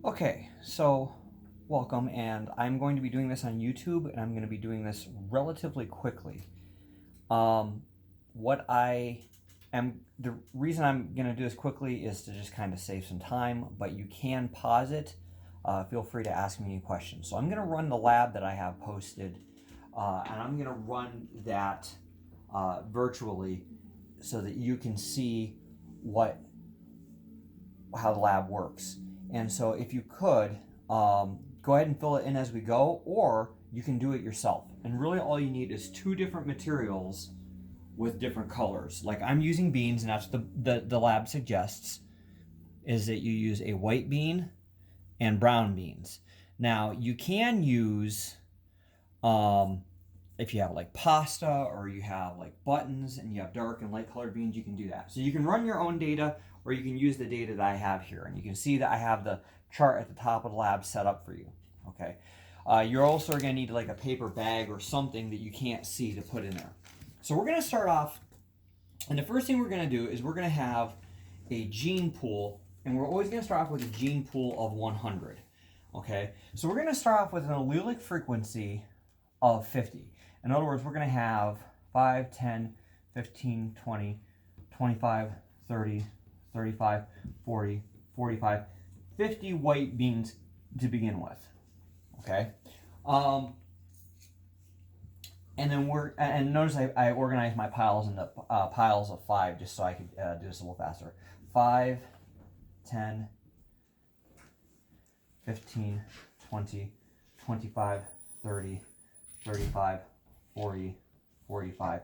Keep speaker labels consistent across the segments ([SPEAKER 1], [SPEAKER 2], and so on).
[SPEAKER 1] Okay, so welcome, and I'm going to be doing this on YouTube, and I'm going to be doing this relatively quickly. What I am, the reason I'm going to do this quickly is to just kind of save some time, but you can pause it. Feel free to ask me any questions. So I'm going to run the lab that I have posted, and I'm going to run that virtually so that you can see how the lab works. And so if you could, go ahead and fill it in as we go, or you can do it yourself. And really all you need is two different materials with different colors. Like I'm using beans, and that's the lab suggests, is that you use a white bean and brown beans. Now you can use, if you have like pasta or you have like buttons and you have dark and light colored beans, you can do that. So you can run your own data, or you can use the data that I have here. And you can see that I have the chart at the top of the lab set up for you. Okay. You're also going to need like a paper bag or something that you can't see to put in there. So we're going to start off, and the first thing we're going to do is we're going to have a gene pool, and we're always going to start off with a gene pool of 100. Okay. So we're going to start off with an allelic frequency of 50. In other words, we're going to have 5, 10, 15, 20, 25, 30, 35, 40, 45, 50 white beans to begin with. Okay. And then and notice I organized my piles into piles of 5 just so I could do this a little faster. 5, 10, 15, 20, 25, 30, 35, 40, 45,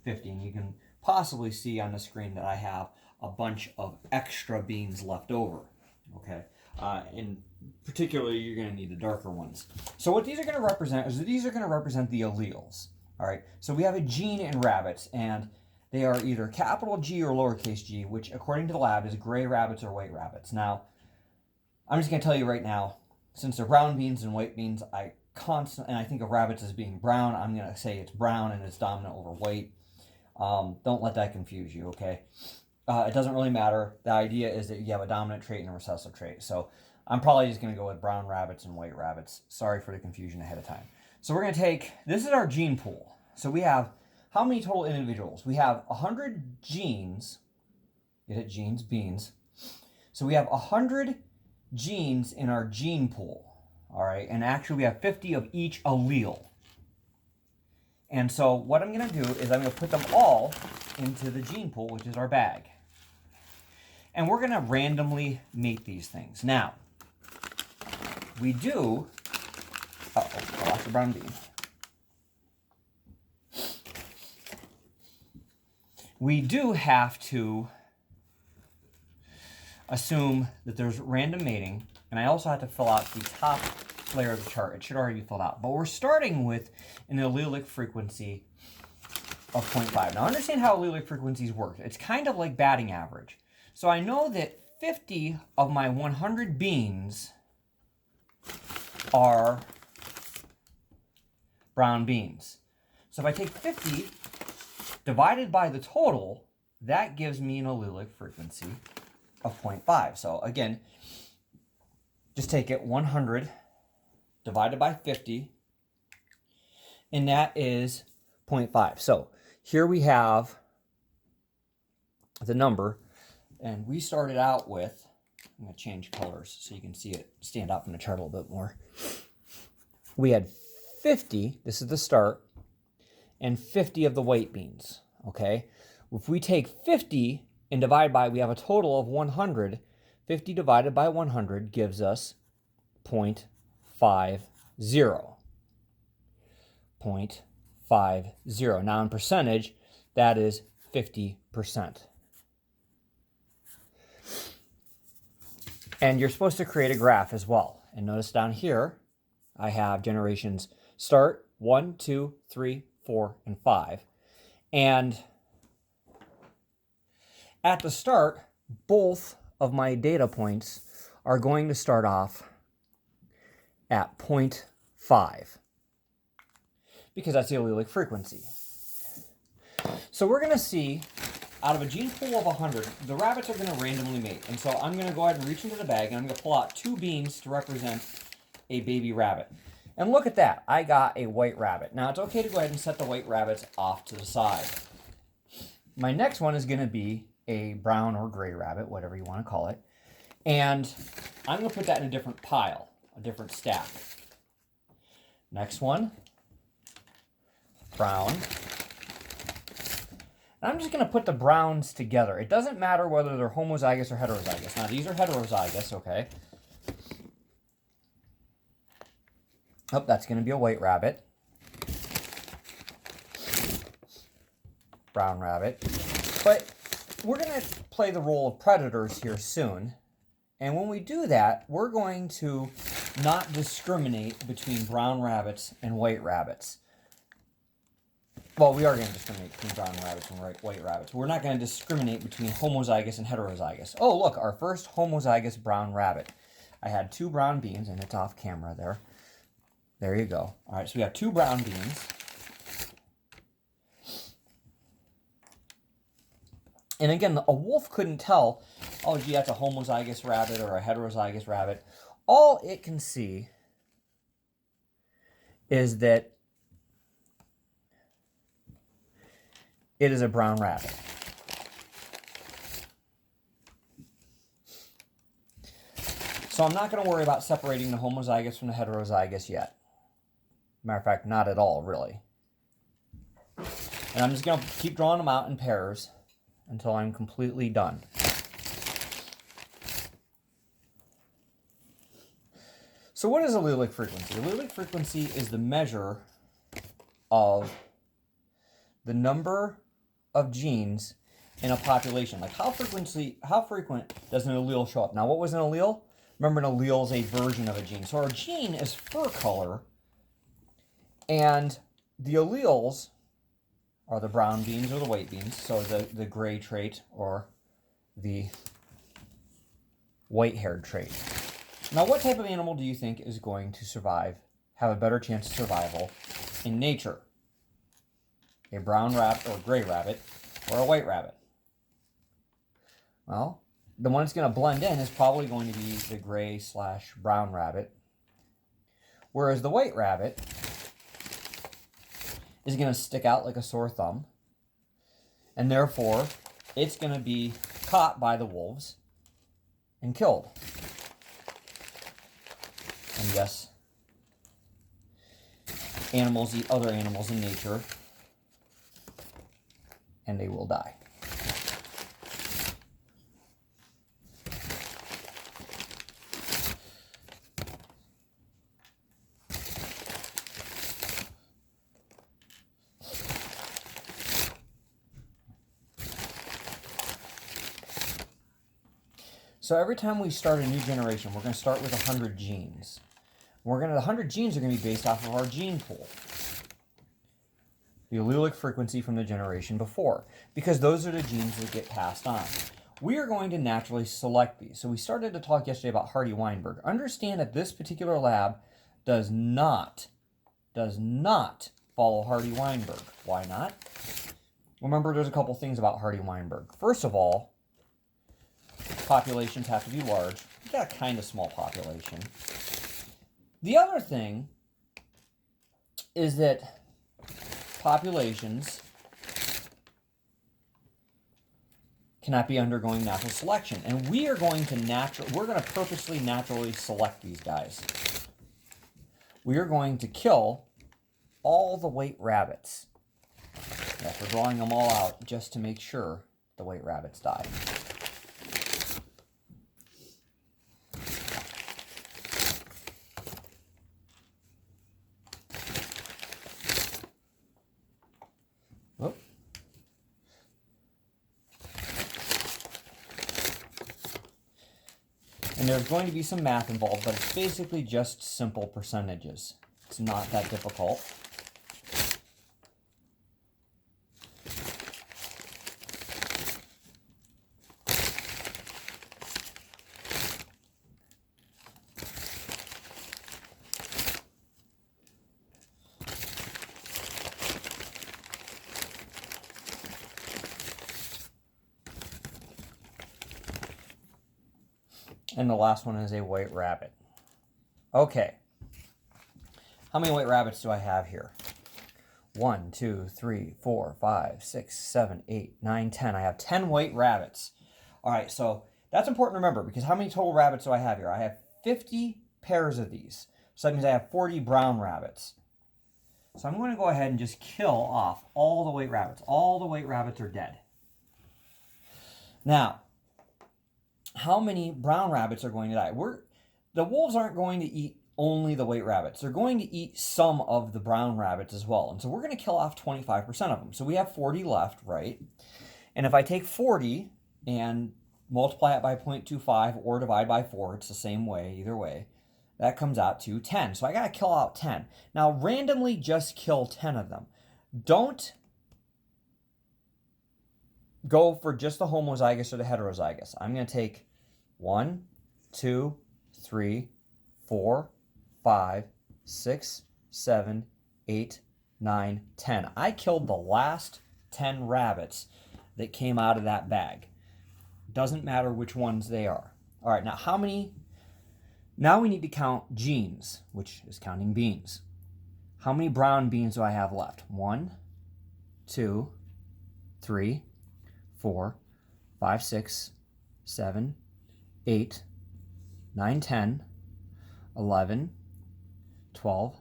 [SPEAKER 1] 50. And you can possibly see on the screen that I have a bunch of extra beans left over. Okay. And particularly, you're going to need the darker ones. So what these are going to represent is these are going to represent the alleles. All right. So we have a gene in rabbits, and they are either capital G or lowercase g, which according to the lab is gray rabbits or white rabbits. Now, I'm just going to tell you right now, since they're brown beans and white beans, I think of rabbits as being brown. I'm going to say it's brown and it's dominant over white. Don't let that confuse you, okay? It doesn't really matter. The idea is that you have a dominant trait and a recessive trait. So I'm probably just going to go with brown rabbits and white rabbits. Sorry for the confusion ahead of time. So we're going to take, this is our gene pool. So we have how many total individuals? We have 100 genes. Get it? Genes, beans. So we have 100 genes in our gene pool. All right. And actually we have 50 of each allele. And so what I'm going to do is I'm going to put them all into the gene pool, which is our bag. And we're going to randomly mate these things. Now, we do... Uh-oh, I lost the brown bean. We do have to assume that there's random mating, and I also have to fill out the top layer of the chart. It should already be filled out. But we're starting with an allelic frequency of 0.5. Now understand how allelic frequencies work. It's kind of like batting average. So I know that 50 of my 100 beans are brown beans. So if I take 50 divided by the total, that gives me an allelic frequency of 0.5. So again, just take it 100 divided by 50, and that is 0.5. So here we have the number, and we started out with, I'm going to change colors so you can see it stand out from the chart a little bit more. We had 50, this is the start, and 50 of the white beans, okay? If we take 50 and divide by, we have a total of 100. 50 divided by 100 gives us 0.50. 0.50. Now in percentage, that is 50%. And you're supposed to create a graph as well. And notice down here, I have generations start 1, 2, 3, 4, and 5. And at the start, both of my data points are going to start off at 0.5 because that's the allelic frequency. So we're going to see out of a gene pool of 100, the rabbits are going to randomly mate. And so I'm going to go ahead and reach into the bag, and I'm going to pull out 2 beans to represent a baby rabbit. And look at that. I got a white rabbit. Now, it's okay to go ahead and set the white rabbits off to the side. My next one is going to be a brown or gray rabbit, whatever you want to call it. And I'm going to put that in a different pile, a different stack. Next one, brown. And I'm just going to put the browns together. It doesn't matter whether they're homozygous or heterozygous. Now, these are heterozygous, okay? Oh, that's going to be a white rabbit. Brown rabbit. But we're going to play the role of predators here soon. And when we do that, we're going to not discriminate between brown rabbits and white rabbits. Well, we are going to discriminate between brown rabbits and white rabbits. We're not going to discriminate between homozygous and heterozygous. Oh, look, our first homozygous brown rabbit. I had 2 brown beans, and it's off camera there. There you go. All right, so we have 2 brown beans. And again, a wolf couldn't tell, oh, gee, that's a homozygous rabbit or a heterozygous rabbit. All it can see is that it is a brown rabbit. So I'm not going to worry about separating the homozygous from the heterozygous yet. Matter of fact, not at all, really. And I'm just going to keep drawing them out in pairs until I'm completely done. So what is allelic frequency? Allelic frequency is the measure of the number of genes in a population. Like how frequent does an allele show up? Now, what was an allele? Remember, an allele is a version of a gene. So our gene is fur color, and the alleles are the brown beans or the white beans. So the gray trait or the white-haired trait. Now, what type of animal do you think is going to survive, have a better chance of survival in nature? A brown rabbit or a gray rabbit or a white rabbit? Well, the one that's going to blend in is probably going to be the gray/brown rabbit, whereas the white rabbit is going to stick out like a sore thumb, and therefore it's going to be caught by the wolves and killed. And yes, animals eat other animals in nature, and they will die. So every time we start a new generation, we're going to start with 100 genes. The 100 genes are going to be based off of our gene pool, the allelic frequency from the generation before, because those are the genes that get passed on. We are going to naturally select these. So we started to talk yesterday about Hardy-Weinberg. Understand that this particular lab does not follow Hardy-Weinberg. Why not? Remember, there's a couple things about Hardy-Weinberg. First of all, populations have to be large. We've got a kind of small population. The other thing is that populations cannot be undergoing natural selection, and we are going to purposely naturally select these guys. We are going to kill all the white rabbits. Yes, we're drawing them all out just to make sure the white rabbits die. And there's going to be some math involved, but it's basically just simple percentages. It's not that difficult. And the last one is a white rabbit. Okay. How many white rabbits do I have here? 1, 2, 3, 4, 5, 6, 7, 8, 9, 10. I have 10 white rabbits. All right, so that's important to remember because how many total rabbits do I have here? I have 50 pairs of these. So that means I have 40 brown rabbits. So I'm going to go ahead and just kill off all the white rabbits. All the white rabbits are dead. Now, how many brown rabbits are going to die? The wolves aren't going to eat only the white rabbits. They're going to eat some of the brown rabbits as well. And so we're going to kill off 25% of them. So we have 40 left, right? And if I take 40 and multiply it by 0.25 or divide by 4, it's the same way, either way, that comes out to 10. So I got to kill out 10. Now, randomly just kill 10 of them. Don't go for just the homozygous or the heterozygous. I'm going to take 1, 2, 3, 4, 5, 6, 7, 8, 9, 10. I killed the last 10 rabbits that came out of that bag. Doesn't matter which ones they are. All right, now how many? Now we need to count genes, which is counting beans. How many brown beans do I have left? 1, 2, 3, 4, 5, 6, 7, 8, 9, 10, 11, 12,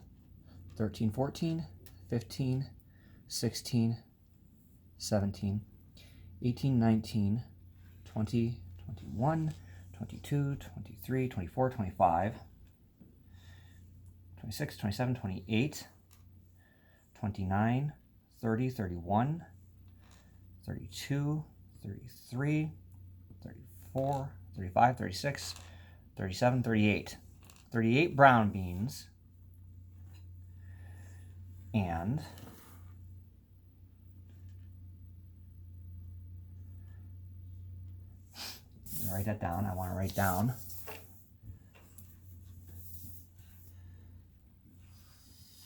[SPEAKER 1] 13, 14, 15, 16, 17, 18, 19, 20, 21, 22, 23, 24, 25, 26, 27, 28, 29, 30, 31, 32, 33, 34, 35, 36, 37, 38. 38 brown beans. And write that down. I want to write down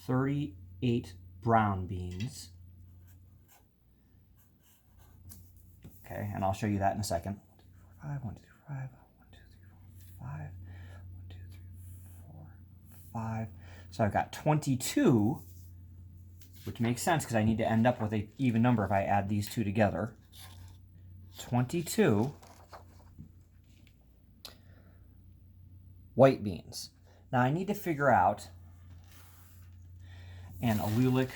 [SPEAKER 1] 38 brown beans. Okay, and I'll show you that in a second. 1, 2, 3, 4, 5, 1, 2, 3, 4, 5, 1, 2, 3, 4, 5. So I've got 22, which makes sense because I need to end up with an even number if I add these two together. 22 white beans. Now I need to figure out an allelic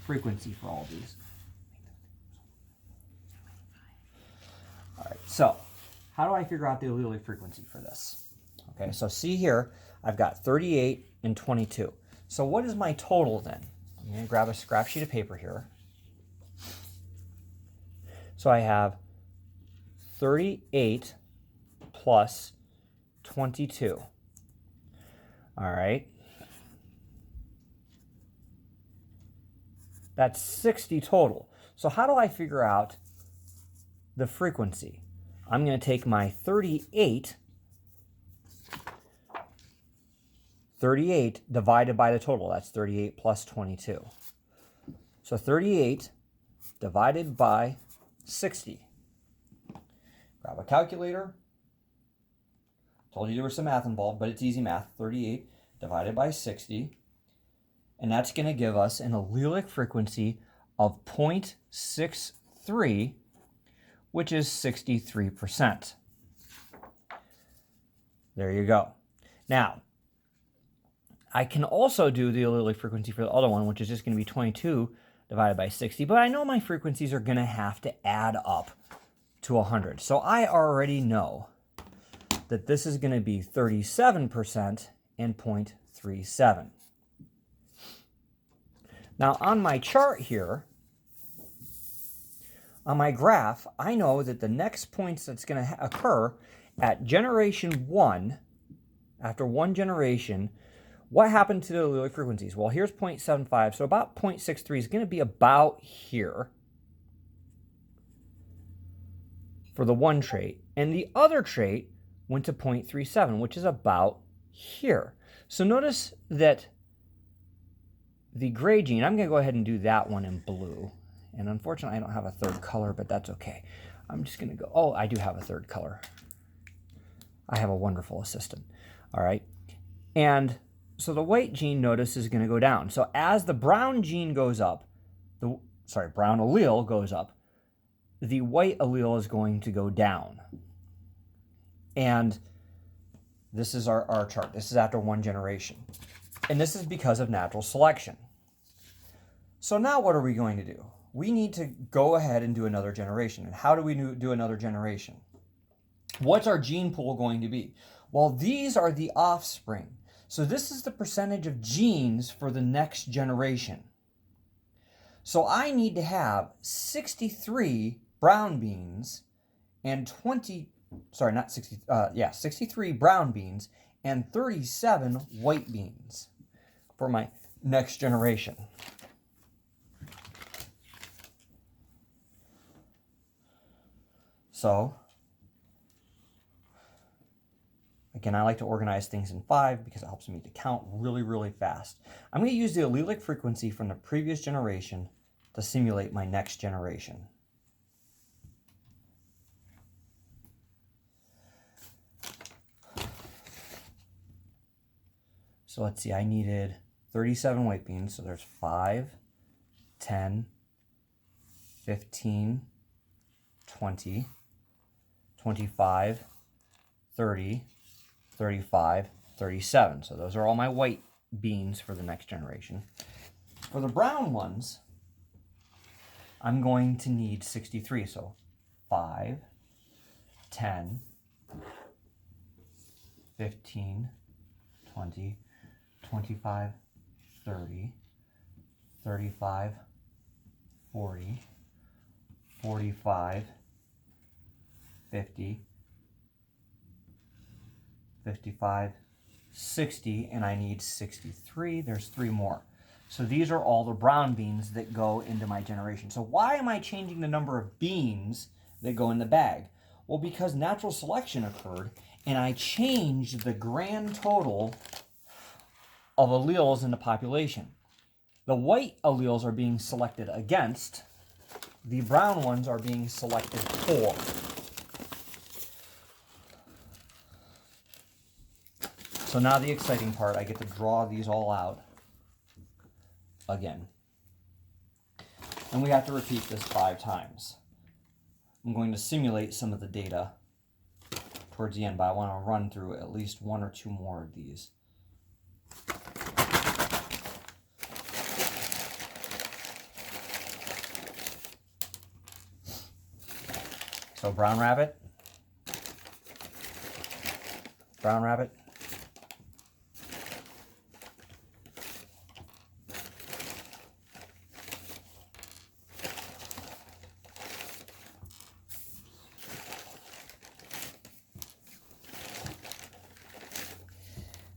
[SPEAKER 1] frequency for all of these. All right, so how do I figure out the allelic frequency for this? Okay, so see here, I've got 38 and 22. So what is my total then? I'm going to grab a scrap sheet of paper here. So I have 38 plus 22. All right. That's 60 total. So how do I figure out the frequency? I'm going to take my 38 divided by the total. That's 38 plus 22. So 38 divided by 60. Grab a calculator. Told you there was some math involved, but it's easy math. 38 divided by 60. And that's going to give us an allelic frequency of 0.63, which is 63%. There you go. Now, I can also do the allelic frequency for the other one, which is just going to be 22 divided by 60, but I know my frequencies are going to have to add up to 100. So I already know that this is going to be 37% and 0.37. Now on my chart here, on my graph, I know that the next points that's going to occur at generation 1, after one generation, what happened to the allelic frequencies? Well, here's 0.75, so about 0.63 is going to be about here for the one trait. And the other trait went to 0.37, which is about here. So notice that the gray gene, I'm going to go ahead and do that one in blue. And unfortunately, I don't have a third color, but that's okay. I'm just going to go, oh, I do have a third color. I have a wonderful assistant. All right. And so the white gene, notice, is going to go down. So as the brown gene goes up, brown allele goes up, the white allele is going to go down. And this is our chart. This is after one generation. And this is because of natural selection. So now what are we going to do? We need to go ahead and do another generation. And how do we do another generation? What's our gene pool going to be? Well, these are the offspring. So this is the percentage of genes for the next generation. So I need to have 63 brown beans and 63 brown beans and 37 white beans for my next generation. So, again, I like to organize things in 5 because it helps me to count really, really fast. I'm going to use the allelic frequency from the previous generation to simulate my next generation. So let's see, I needed 37 white beans, so there's 5, 10, 15, 20, 25, 30, 35, 37. So those are all my white beans for the next generation. For the brown ones, I'm going to need 63. So 5, 10, 15, 20, 25, 30, 35, 40, 45, 50, 55, 60, and I need 63. There's 3 more. So these are all the brown beans that go into my generation. So why am I changing the number of beans that go in the bag? Well, because natural selection occurred, and I changed the grand total of alleles in the population. The white alleles are being selected against. The brown ones are being selected for. So now the exciting part, I get to draw these all out again. And we have to repeat this 5 times. I'm going to simulate some of the data towards the end, but I want to run through at least 1 or 2 more of these. So brown rabbit, brown rabbit,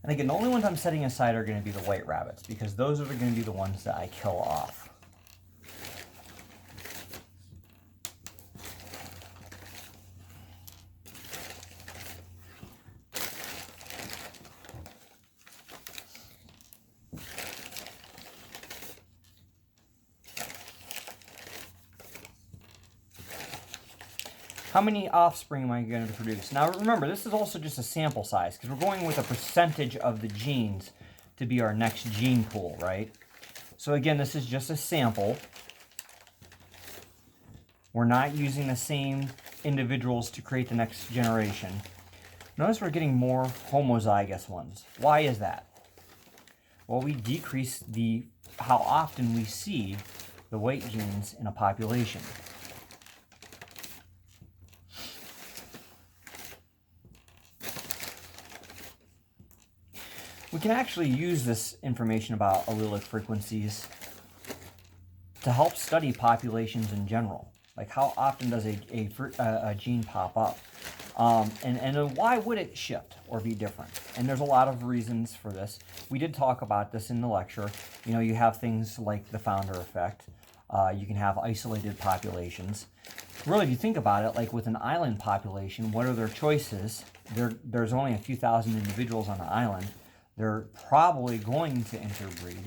[SPEAKER 1] and again, the only ones I'm setting aside are going to be the white rabbits because those are going to be the ones that I kill off. How many offspring am I going to produce? Now remember, this is also just a sample size because we're going with a percentage of the genes to be our next gene pool, right? So again, this is just a sample. We're not using the same individuals to create the next generation. Notice we're getting more homozygous ones. Why is that? Well, we decrease how often we see the white genes in a population. We can actually use this information about allelic frequencies to help study populations in general. Like how often does a gene pop up? And why would it shift or be different? And there's a lot of reasons for this. We did talk about this in the lecture. You know, you have things like the founder effect. You can have isolated populations. Really, if you think about it, like with an island population, what are their choices? There's only a few thousand individuals on the island. They're probably going to interbreed,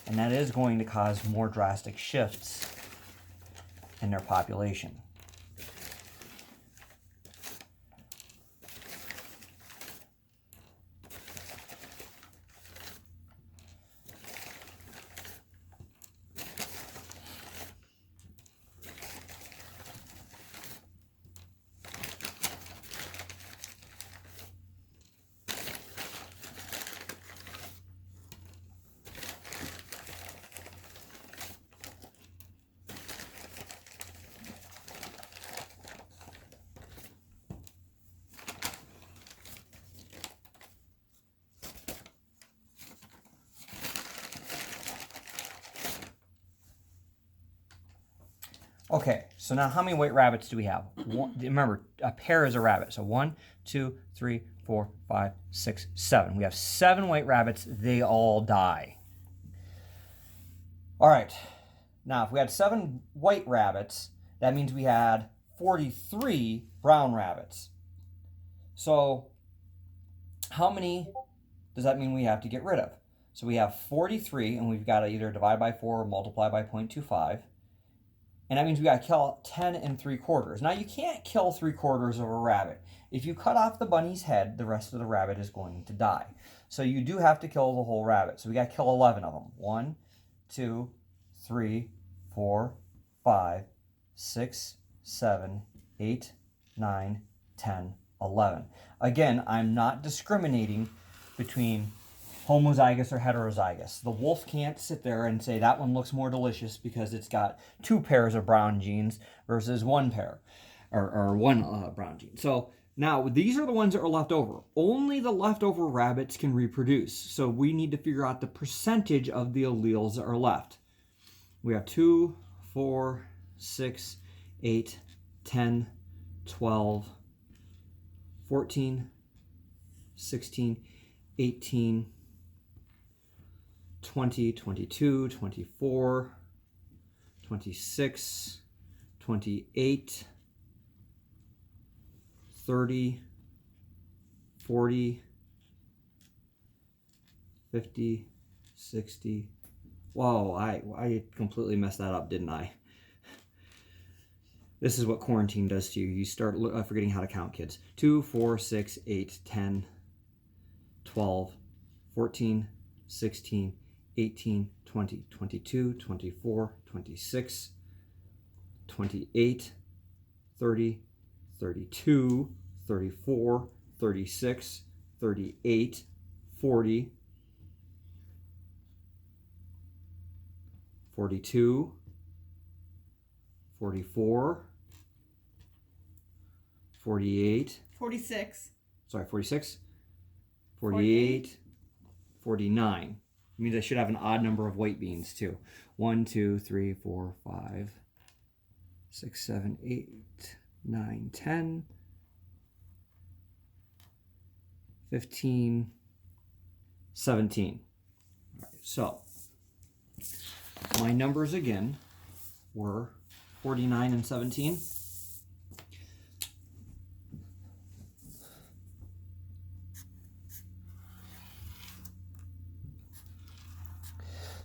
[SPEAKER 1] and that is going to cause more drastic shifts in their population. Okay, so now how many white rabbits do we have? Remember, a pair is a rabbit. So 1, 2, 3, 4, 5, 6, 7. We have 7 white rabbits. They all die. All right. Now, if we had 7 white rabbits, that means we had 43 brown rabbits. So how many does that mean we have to get rid of? So we have 43, and we've got to either divide by 4 or multiply by 0.25. And that means we got to kill 10 3/4. Now, you can't kill 3/4 of a rabbit. If you cut off the bunny's head, the rest of the rabbit is going to die. So you do have to kill the whole rabbit. So we got to kill 11 of them. 1, 2, 3, 4, 5, 6, 7, 8, 9, 10, 11. Again, I'm not discriminating between homozygous or heterozygous. The wolf can't sit there and say that one looks more delicious because it's got 2 pairs of brown genes versus 1 pair or one brown gene. So now these are the ones that are left over. Only the leftover rabbits can reproduce. So we need to figure out the percentage of the alleles that are left. We have 2, 4, 6, 8, 10, 12, 14, 16, 18, 20, 22, 24, 26, 28, 30, 40, 50, 60. Whoa, I completely messed that up, didn't I? This is what quarantine does to you. You start forgetting how to count, kids. 2, 4, 6, 8, 10, 12, 14, 16, 18, 20, 22, 24, 26, 28, 30, 32, 34, 36, 38, 40, 42, 44, 48.
[SPEAKER 2] 46.
[SPEAKER 1] Sorry, 46, 48, 49. It means I should have an odd number of white beans too. 1, 2, 3, 4, 5, 6, 7, 8, 9, 10, 15, 17. All right, so my numbers again were 49 and 17.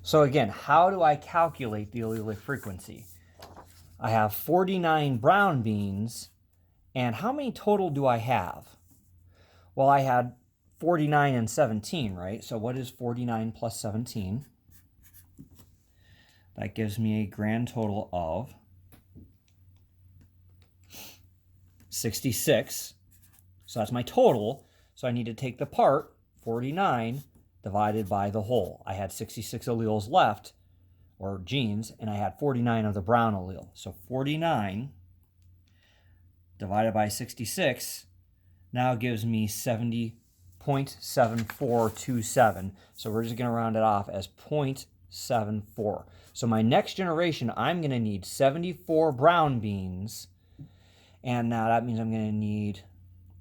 [SPEAKER 1] So again, how do I calculate the allelic frequency? I have 49 brown beans, and how many total do I have? Well, I had 49 and 17, right? So what is 49 plus 17? That gives me a grand total of 66. So that's my total. So I need to take the part, 49, divided by the whole. I had 66 alleles left, or genes, and I had 49 of the brown allele. So 49 divided by 66 now gives me 70.7427. So we're just going to round it off as 0.74. So my next generation, I'm going to need 74 brown beans. And now that means I'm going to need,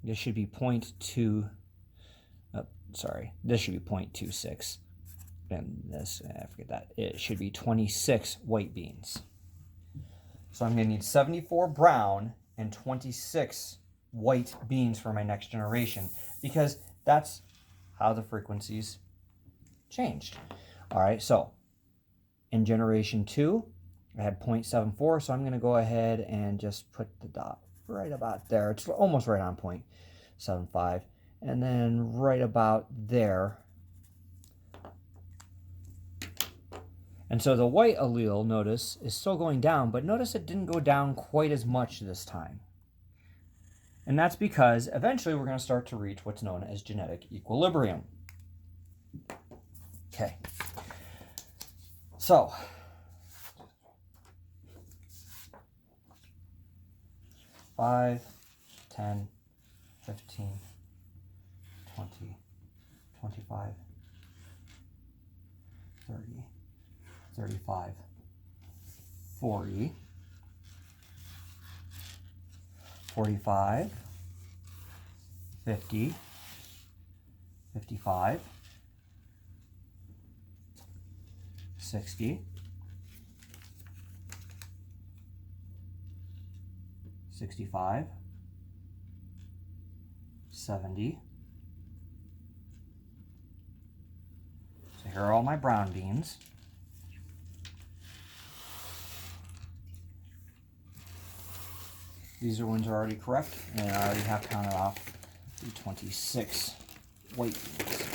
[SPEAKER 1] this should be 0.2, this should be 0.26. And this, I forget that, it should be 26 white beans. So I'm going to need 74 brown and 26 white beans for my next generation, because that's how the frequencies changed. All right, so in generation 2, I had 0.74, so I'm going to go ahead and just put the dot right about there. It's almost right on 0.75. And then right about there. And so the white allele, notice, is still going down, but notice it didn't go down quite as much this time. And that's because eventually we're going to start to reach what's known as genetic equilibrium. Okay. So, five, 10, 15, 20, 25, 30, 35, 40, 45, 50, 55, 60, 65, 70. So here are all my brown beans. These are ones that are already correct, and I already have counted off the 26 white beans.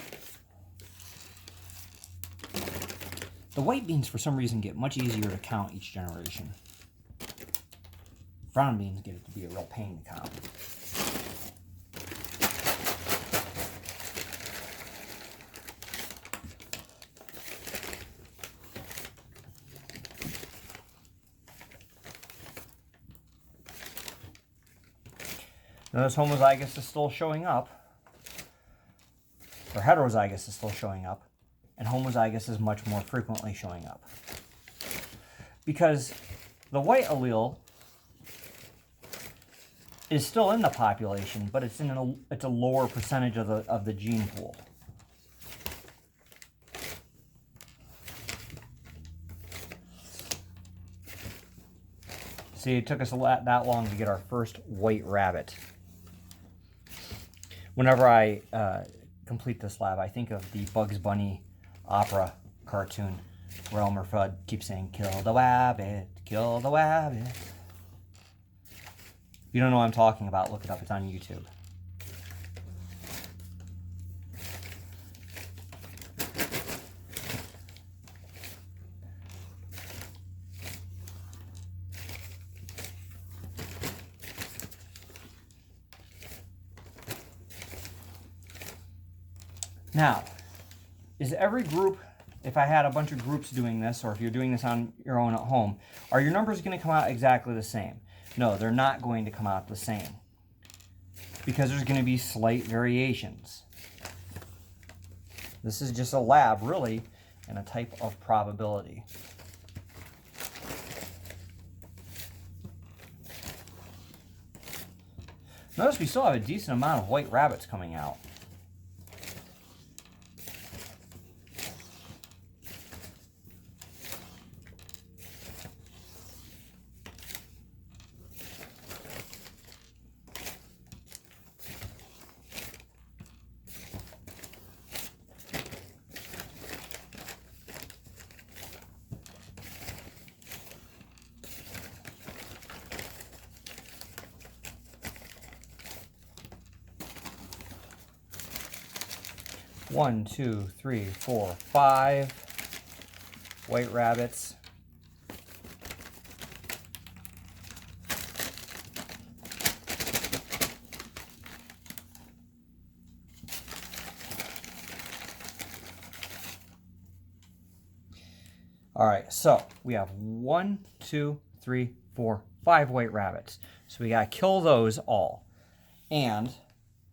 [SPEAKER 1] The white beans, for some reason, get much easier to count each generation. Brown beans get it to be a real pain to count. Notice homozygous is still showing up, or heterozygous is still showing up, and homozygous is much more frequently showing up. Because the white allele is still in the population, but it's a lower percentage of the gene pool. See, it took us that long to get our first white rabbit. Whenever I complete this lab, I think of the Bugs Bunny opera cartoon where Elmer Fudd keeps saying, "Kill the wabbit, kill the wabbit." If you don't know what I'm talking about, look it up. It's on YouTube. Now, is every group, if I had a bunch of groups doing this, or if you're doing this on your own at home, are your numbers going to come out exactly the same? No, they're not going to come out the same, because there's going to be slight variations. This is just a lab, really, and a type of probability. Notice we still have a decent amount of white rabbits coming out. One, two, three, four, 5 white rabbits. All right, so we have 1, 2, 3, 4, 5 white rabbits. So we got to kill those all. And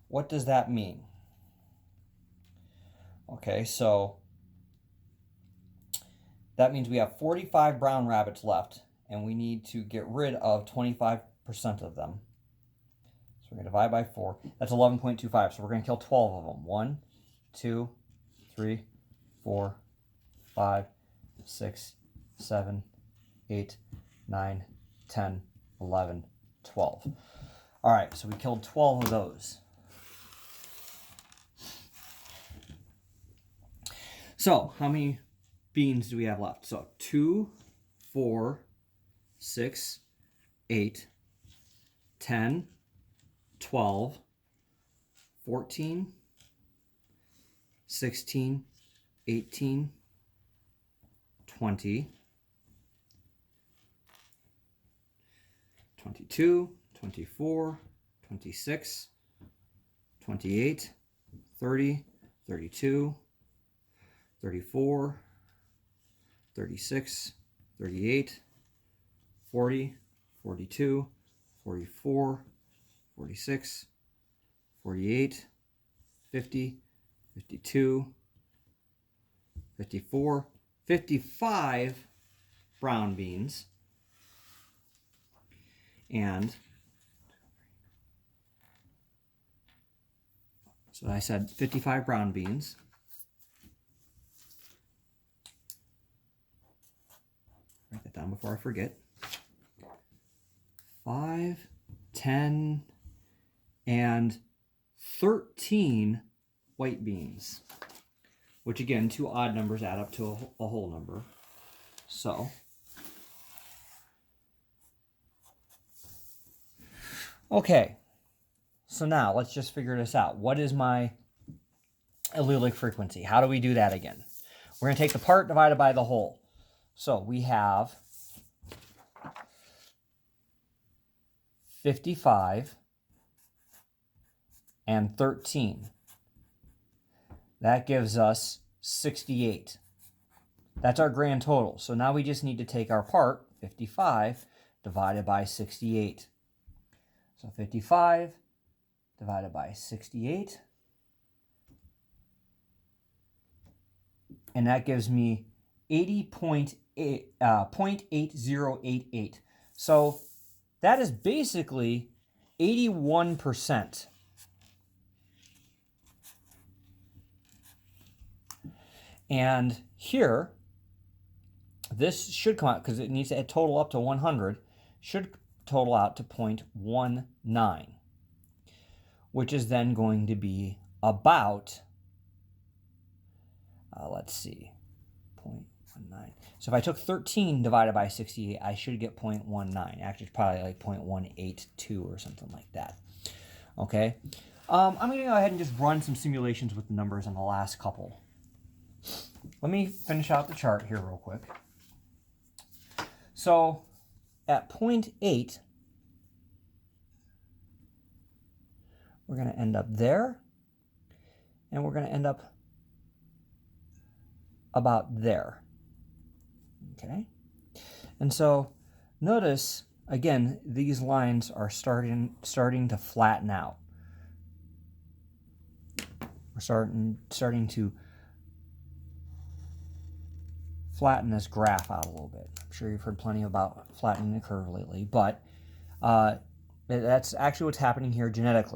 [SPEAKER 1] what does that mean? Okay, so that means we have 45 brown rabbits left, and we need to get rid of 25% of them. So we're going to divide by 4. That's 11.25, so we're going to kill 12 of them. 1, 2, 3, 4, 5, 6, 7, 8, 9, 10, 11, 12. All right, so we killed 12 of those. So, how many beans do we have left? So, 2, 4, 6, 8, 10, 12, 14, 16, 18, 20, 22, 24, 26, 28, 30, 32, 34, 36, 38, 40, 42, 44, 46, 48, 50, 52, 54, 55 brown beans, and So I said 55 brown beans. Write that down before I forget. 5, 10, and 13 white beans. Which again, two odd numbers add up to a whole number. So, okay. So now let's just figure this out. What is my allelic frequency? How do we do that again? We're going to take the part divided by the whole. So we have 55 and 13. That gives us 68. That's our grand total. So now we just need to take our part, 55, divided by 68. So 55 divided by 68. And that gives me 0.8088. So that is basically 81%. And here, this should come out, because it needs to total up to 100, should total out to 0.19, which is then going to be about, let's see, 0.19. So if I took 13 divided by 68, I should get 0.19. Actually, it's probably like 0.182 or something like that. Okay? I'm going to go ahead and just run some simulations with the numbers on the last couple. Let me finish out the chart here real quick. So at 0.8, we're going to end up there, and we're going to end up about there. Okay? And so notice, again, these lines are starting to flatten out. We're starting to flatten this graph out a little bit. I'm sure you've heard plenty about flattening the curve lately, but that's actually what's happening here genetically.